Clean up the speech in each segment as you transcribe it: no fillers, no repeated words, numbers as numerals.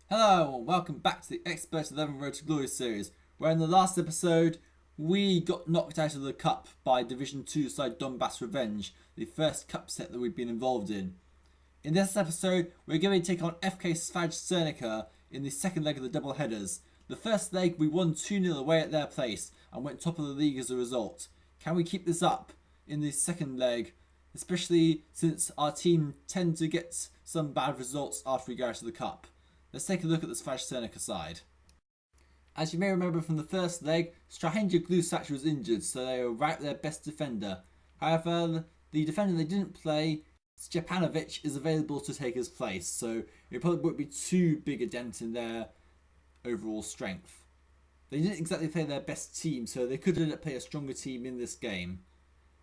Hello and welcome back to the Xpert 11 Road to Glory series, where in the last episode we got knocked out of the cup by Division 2 side Donbass Revenge, the first cup set that we've been involved in. In this episode we're going to take on FK Svajcernica in the second leg of the double headers. The first leg we won 2-0 away at their place and went top of the league as a result. Can we keep this up in the second leg, especially since our team tend to get some bad results after we go out of the cup? Let's take a look at the Svajcernica side. As you may remember from the first leg, Strahinja Glusac was injured, so they were without their best defender. However, the defender they didn't play, Stjepanovic, is available to take his place, so it probably won't be too big a dent in their overall strength. They didn't exactly play their best team, so they could end up playing a stronger team in this game.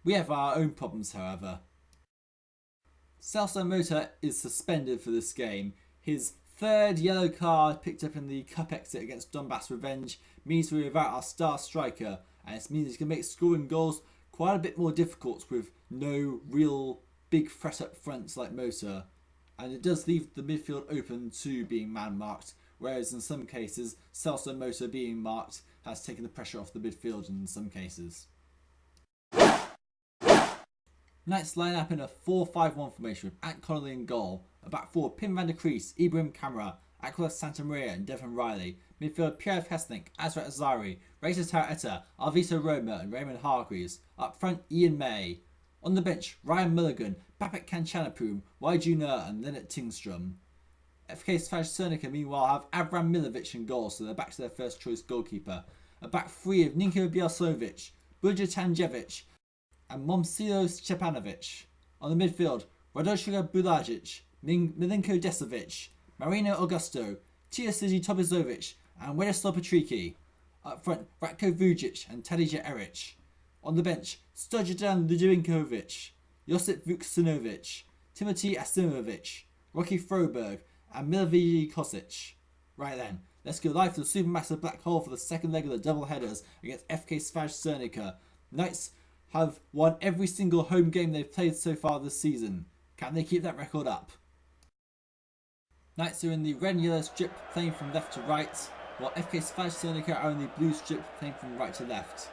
We have our own problems, however. Celso Mota is suspended for this game. His third yellow card picked up in the cup exit against Donbass Revenge means we're without our star striker, and it means he can make scoring goals quite a bit more difficult with no real big threat up front like Mota, and it does leave the midfield open to being man marked, whereas in some cases Celso Mota being marked has taken the pressure off the midfield in some cases. Knights line up in a 4-5-1 formation with Ant Connolly in goal. A back four, Pim van der Kruis, Ibrahim Qamara, Aquila Santa Maria and Devin Reilly. Midfield, Pierre Of Hesslink, Xpert Eleven Road, Ray Tataw Eta, Alvito Roma and Raymond Hargreaves. Up front, Ian May. On the bench, Ryan Mulligan, Bapit Kanchanapoom, Wei Jun Er and Lennart Tingström. FK Svajcernica meanwhile have Avram Milovic in goal, so they're back to their first choice goalkeeper. A back three of Ninko Bielsovic, Budja Tanjevic and Momcilo Stjepanovic. On the midfield, Radojica Bulajic, Milinko Desovic, Marino Augusto, Teosiji Tobizovic and Wedislaw Patricki. Up front, Ratko Vujic and Tadija Eric. On the bench, Stojadan Ludwinkovic, Josip Vuksinovic, Timothy Asimovic, Rocky Froberg and Milovic Kosic. Right then, let's go live to the supermassive black hole for the second leg of the double headers against FK Svajcernica. Knights have won every single home game they've played so far this season. Can they keep that record up? Knights are in the red and yellow strip playing from left to right, while FK Svajcernica are in the blue strip playing from right to left.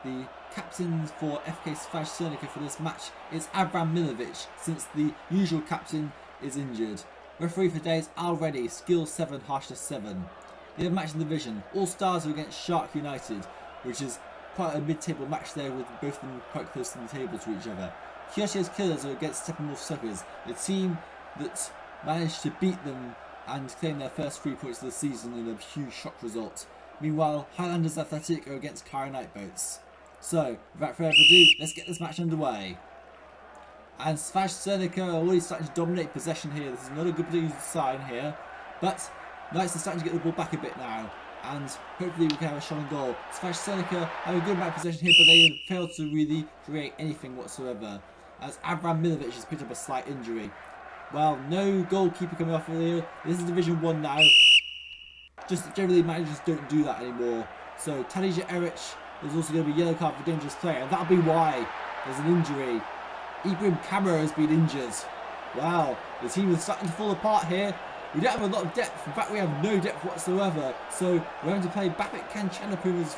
The captain for FK Svajcernica for this match is Avram Milovic, since the usual captain is injured. Referee for today is already skill 7, harshness 7. The other match in the division, All Stars are against Shark United, which is quite a mid-table match there with both of them quite close to the table to each other. Kyoshi's Killers are against Steppenwolf Suckers, the team that managed to beat them and claim their first 3 points of the season in a huge shock result. Meanwhile, Highlanders Athletic are against Kara Nightboats. So, without further ado, let's get this match underway. And Svajcernica are already starting to dominate possession here. This is not a good sign here, but Knights are starting to get the ball back a bit now, and hopefully we can have a shot on goal. Svajcernica have a good amount of possession here, but they have failed to really create anything whatsoever, as Avram Milovic has picked up a slight injury. Well, no goalkeeper coming off here. This is Division 1 now. Just generally managers don't do that anymore. So Tadija Eric is also going to be yellow card for dangerous player, and that'll be why there's an injury. Ibrahim Qamara has been injured. Wow, the team is starting to fall apart here. We don't have a lot of depth. In fact, we have no depth whatsoever. So we're going to play Bapit Kanchanapoom as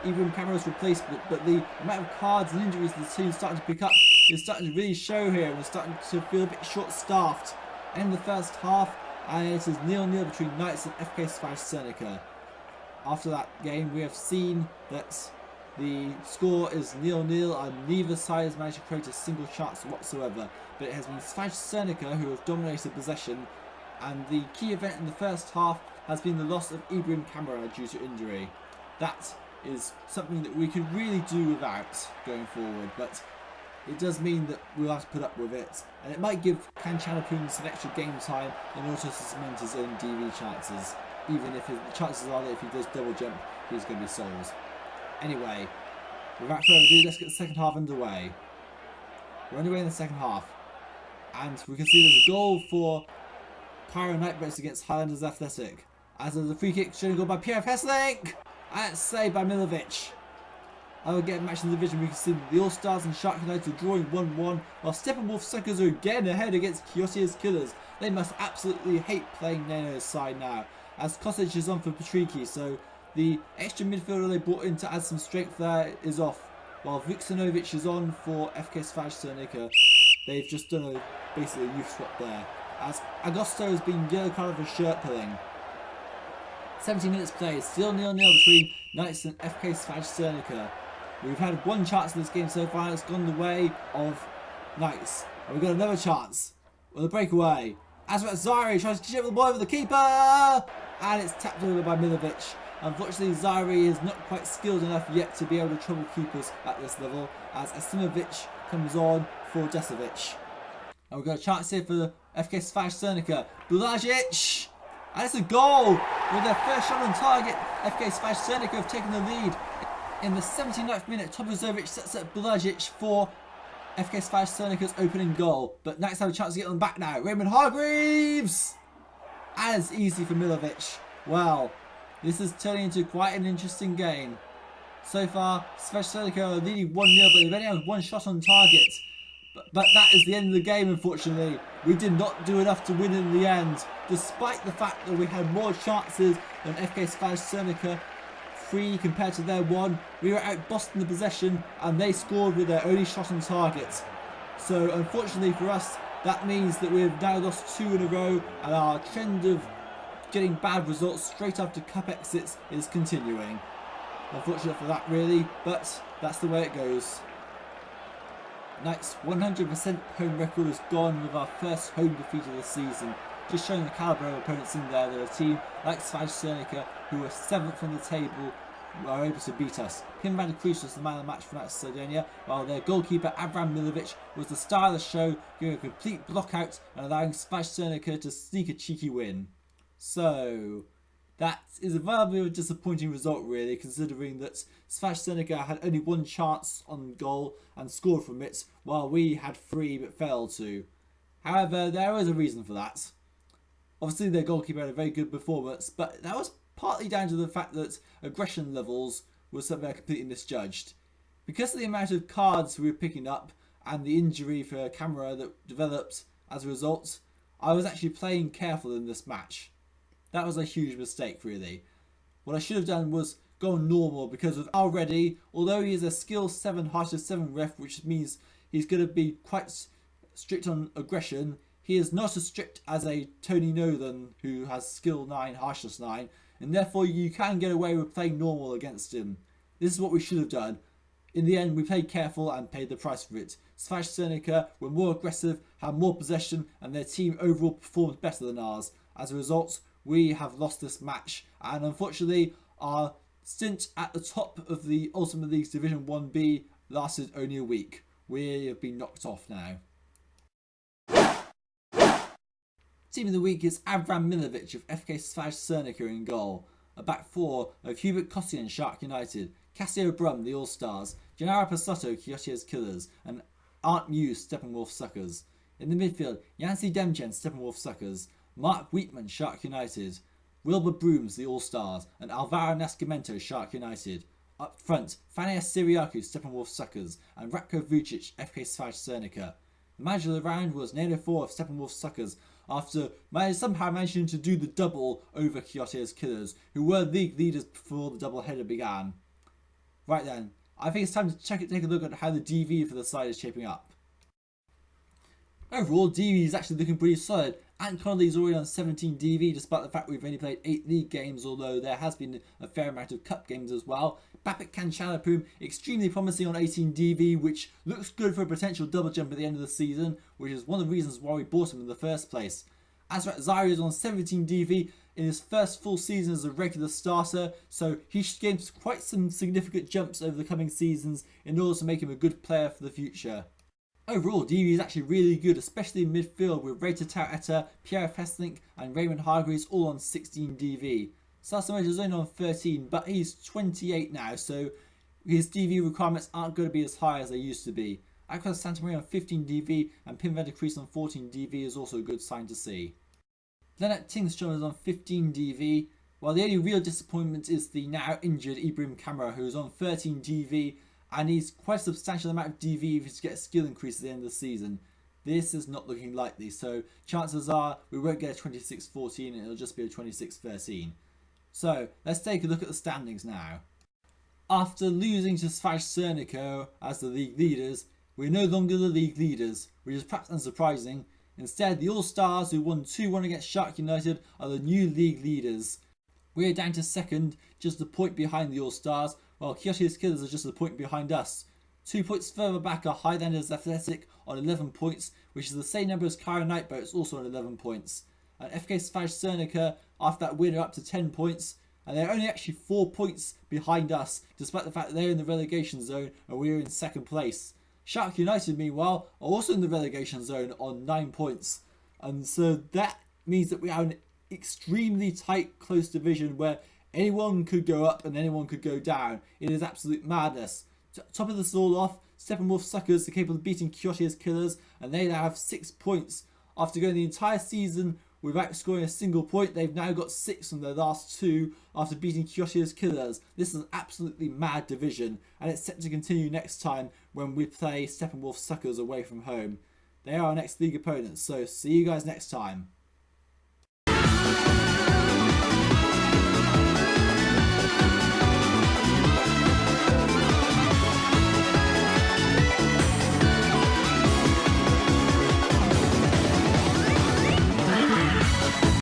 Ibrahim Qamara's replacement. But the amount of cards and injuries the team's starting to pick up is starting to really show here. We're starting to feel a bit short-staffed. In the first half, and it is 0-0 between Knights and FK Svajcernica. After that game, we have seen that the score is 0-0 and neither side has managed to create a single chance whatsoever. But it has been Svajcernica who have dominated possession, and the key event in the first half has been the loss of Ibrahim Qamara due to injury. That is something that we could really do without going forward, but it does mean that we'll have to put up with it, and it might give Kanchanapoom some extra game time in order to cement his own DV chances, even if the chances are that if he does double jump, he's going to be sold. Anyway, without further ado, let's get the second half underway. We're underway in the second half, and we can see there's a goal for Kara Nightboats against Highlanders Athletic, as there's a free kick shown goal by Pierre Of Hesslink, and it's saved by Milovic. I'll get a match in the division. We can see the All-Stars and Shark United drawing 1-1, while Steppenwolf Suckers are again ahead against Kyoto's Killers. They must absolutely hate playing Neno's side now, as Kostic is on for Patricky, so the extra midfielder they brought in to add some strength there is off, while Vuksanovic is on for FK Svajcernica. They've just done basically a youth swap there, as Agosto has been yellow carded for shirt pulling. 70 minutes played, still 0-0 between Knights and FK Svajcernica. We've had one chance in this game so far, and it's gone the way of Knights. And we've got another chance with a breakaway. Azrat Zaire tries to chip the ball over the keeper, and it's tapped over by Milovic. Unfortunately, Zaire is not quite skilled enough yet to be able to trouble keepers at this level, as Asimovic comes on for Desovic. And we've got a chance here for FK Svajcernica. Bulajic! And it's a goal! With their first shot on target, FK Svajcernica have taken the lead. In the 79th minute, Topozovic sets up Bulajic for FK Svajcernica's opening goal. But Knights have a chance to get them back now. Raymond Hargreaves! And it's easy for Milovic. Well, this is turning into quite an interesting game. So far, Svajcernica are leading 1-0, but they've only had one shot on target. But that is the end of the game, unfortunately. We did not do enough to win in the end, despite the fact that we had more chances than FK Svajcernica. 3 compared to their 1. We were outbossed in the possession, and they scored with their only shot on target. So unfortunately for us, that means that we've now lost 2 in a row, and our trend of getting bad results straight after cup exits is continuing. Unfortunate for that really, but that's the way it goes. Knights' 100% home record is gone with our first home defeat of the season, just showing the calibre of opponents in there that a team like Svajcernica, who were 7th on the table, are able to beat us. Pim Kruis was the man of the match for Knights Sardinia, while their goalkeeper Avram Milovic was the star of the show, giving a complete block out and allowing Svajcernica to sneak a cheeky win. So that is a rather disappointing result really, considering that Svajcernica had only 1 chance on goal and scored from it, while we had 3 but failed to. However, there was a reason for that. Obviously their goalkeeper had a very good performance, but that was partly down to the fact that aggression levels were something completely misjudged. Because of the amount of cards we were picking up and the injury for Qamara that developed as a result, I was actually playing careful in this match. That was a huge mistake really. What I should have done was go normal, because with already, although he is a skill 7 harshness 7 ref, which means he's going to be quite strict on aggression, he is not as strict as a Tony Nolan who has skill 9 harshness 9, and therefore you can get away with playing normal against him. This is what we should have done. In the end, we played careful and paid the price for it. Svajcernica were more aggressive, had more possession, and their team overall performed better than ours. As a result, we have lost this match, and unfortunately our stint at the top of the Ultimate League's Division 1B lasted only a week. We have been knocked off now. Team of the week is Avram Milovic of FK Svajcernica in goal. A back 4 of Hubert Kostian, Shark United, Cassio Brum, the All-Stars, Gennaro Pasotto, Kyoto's Killers, and Art Muse, Steppenwolf Suckers. In the midfield, Yancy Demchen, Steppenwolf Suckers, Mark Wheatman, Shark United, Wilbur Brooms, the All-Stars, and Alvaro Nascimento, Shark United. Up front, Fania Syriakou, Steppenwolf Suckers, and Ratko Vucic, FK Svajcernica. The manager of the round was Nano 4 of Steppenwolf Suckers, after somehow managing to do the double over Kyoto's Killers, who were league leaders before the double header began. Right then, I think it's time to take a look at how the DV for the side is shaping up. Overall, DV is actually looking pretty solid. Ant Connolly is already on 17 DV, despite the fact we've only played 8 league games, although there has been a fair amount of cup games as well. Bapit Kanchanapoom, extremely promising on 18 DV, which looks good for a potential double jump at the end of the season, which is one of the reasons why we bought him in the first place. Azrat Zaire is on 17 DV in his first full season as a regular starter, so he should gain quite some significant jumps over the coming seasons in order to make him a good player for the future. Overall, DV is actually really good, especially in midfield with Ray Tataw Eta, Pierre Of Hesslink and Raymond Hargreaves all on 16 DV. Celso is only on 13, but he's 28 now, so his DV requirements aren't going to be as high as they used to be. Aquila Santamaria on 15 DV and Pim Kruis on 14 DV is also a good sign to see. Lennart Tingström is on 15 DV, while the only real disappointment is the now injured Ibrahim Qamara, who is on 13 DV and needs quite a substantial amount of DV if he's to get a skill increase at the end of the season. This is not looking likely, so chances are we won't get a 26-14 and it'll just be a 26-13. So let's take a look at the standings now. After losing to Svajcernica as the league leaders, we're no longer the league leaders, which is perhaps unsurprising. Instead, the All-Stars, who won 2-1 against Shark United, are the new league leaders. We're down to second, just a point behind the All-Stars, while Kyoto's Killers are just a point behind us. 2 points further back are Highlanders Athletic on 11 points, which is the same number as Kyra Nightboats, also on 11 points. And FK Svajcernica, after that win, are up to 10 points, and they're only actually 4 points behind us, despite the fact that they're in the relegation zone and we're in second place. Shark United, meanwhile, are also in the relegation zone on 9 points. And so that means that we are an extremely tight, close division where anyone could go up and anyone could go down. It is absolute madness. Top of this all off, Steppenwolf Suckers are capable of beating Kyoto's Killers, and they now have 6 points. After going the entire season without scoring a single point, they've now got 6 from their last 2 after beating Kyoto's Killers. This is an absolutely mad division, and it's set to continue next time when we play Steppenwolf Suckers away from home. They are our next league opponents, so see you guys next time.